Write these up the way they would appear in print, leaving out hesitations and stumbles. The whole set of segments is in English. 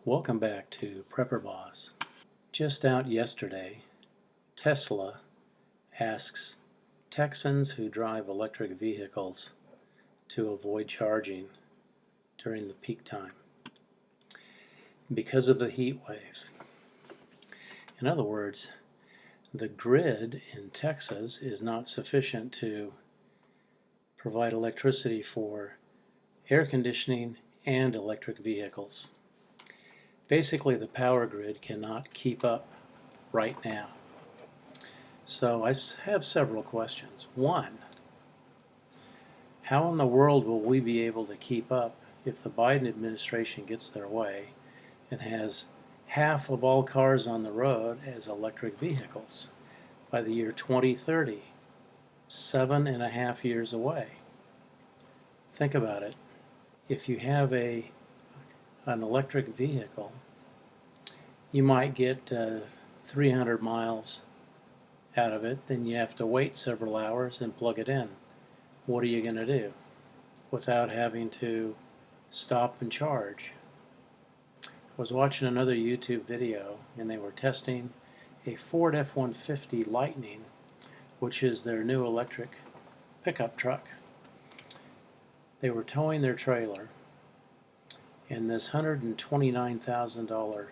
Welcome back to Prepper Boss. Just out yesterday, Tesla asks Texans who drive electric vehicles to avoid charging during the peak time because of the heat wave. In other words, the grid in Texas is not sufficient to provide electricity for air conditioning and electric vehicles. Basically, the power grid cannot keep up right now. So I have several questions. One, how in the world will we be able to keep up if the Biden administration gets their way and has half of all cars on the road as electric vehicles by the year 2030, 7.5 years away? Think about it. If you have an electric vehicle, you might get 300 miles out of it, then you have to wait several hours and plug it in. What are you going to do without having to stop and charge? I was watching another YouTube video and they were testing a Ford F-150 Lightning, which is their new electric pickup truck. They were towing their trailer, and this $129,000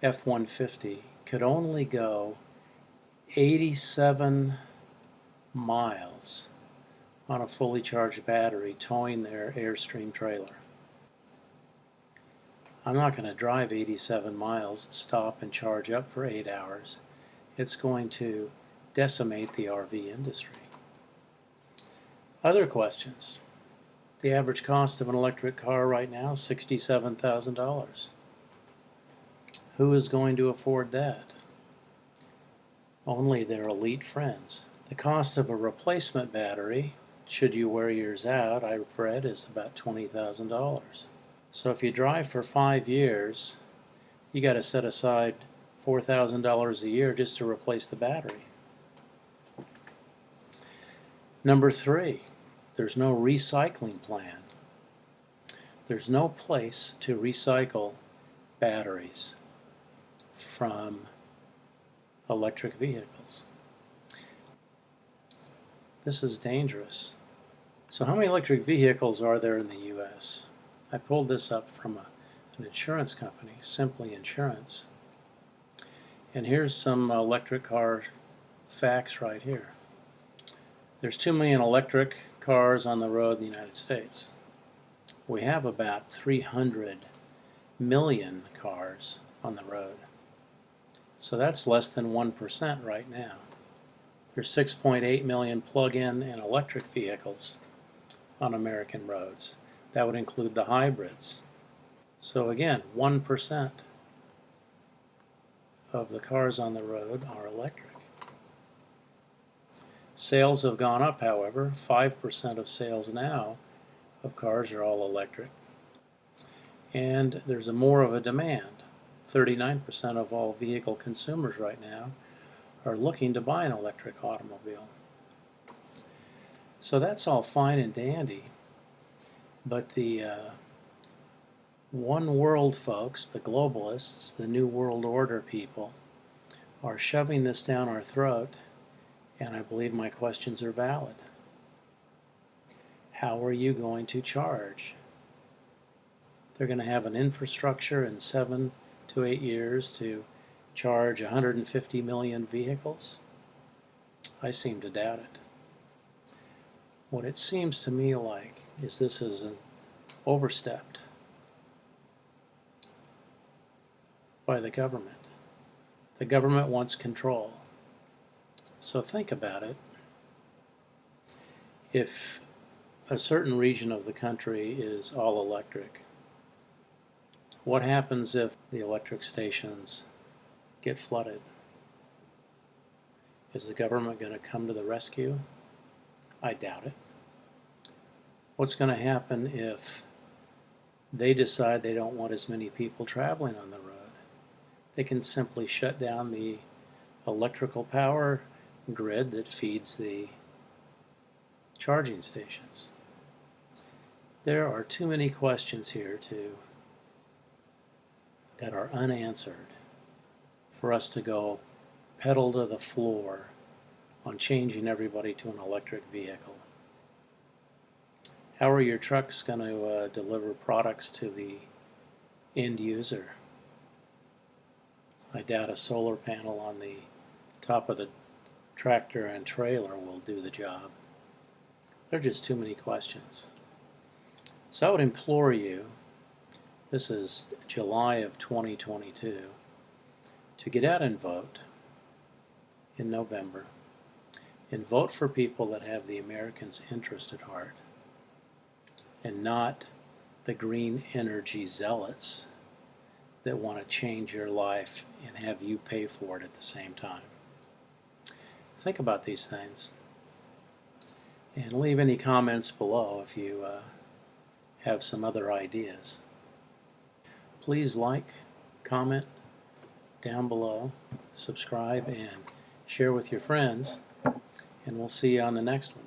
F-150 could only go 87 miles on a fully charged battery towing their Airstream trailer. I'm not going to drive 87 miles, stop and charge up for 8 hours. It's going to decimate the RV industry. Other questions. The average cost of an electric car right now is $67,000. Who is going to afford that? Only their elite friends. The cost of a replacement battery, should you wear yours out, I've read, is about $20,000. So if you drive for 5 years, you got to set aside $4,000 a year just to replace the battery. Number 3, there's no recycling plan. There's no place to recycle batteries from electric vehicles. This is dangerous. So how many electric vehicles are there in the U.S.? I pulled this up from an insurance company, Simply Insurance. And here's some electric car facts right here. There's 2 million electric cars on the road in the United States. We have about 300 million cars on the road. So that's less than 1% right now. There's 6.8 million plug-in and electric vehicles on American roads. That would include the hybrids. So again, 1% of the cars on the road are electric. Sales have gone up, however. 5% of sales now of cars are all electric. And there's more of a demand. 39% of all vehicle consumers right now are looking to buy an electric automobile. So that's all fine and dandy, but the one world folks, the globalists, the New World Order people, are shoving this down our throat, and I believe my questions are valid. How are you going to charge? They're going to have an infrastructure in 7 to 8 years to charge 150 million vehicles? I seem to doubt it. What it seems to me like is this is an overstepped by the government. The government wants control. So think about it. If a certain region of the country is all electric, what happens if the electric stations get flooded? Is the government going to come to the rescue? I doubt it. What's going to happen if they decide they don't want as many people traveling on the road? They can simply shut down the electrical power grid that feeds the charging stations. There are too many questions here to that are unanswered for us to go pedal to the floor on changing everybody to an electric vehicle. How are your trucks going to deliver products to the end user? I doubt a solar panel on the top of the tractor and trailer will do the job. There are just too many questions. So I would implore you, this is July of 2022, to get out and vote in November, and vote for people that have the Americans' interest at heart, and not the green energy zealots that want to change your life and have you pay for it at the same time. Think about these things, and leave any comments below if you have some other ideas. Please like, comment down below, subscribe, and share with your friends, and we'll see you on the next one.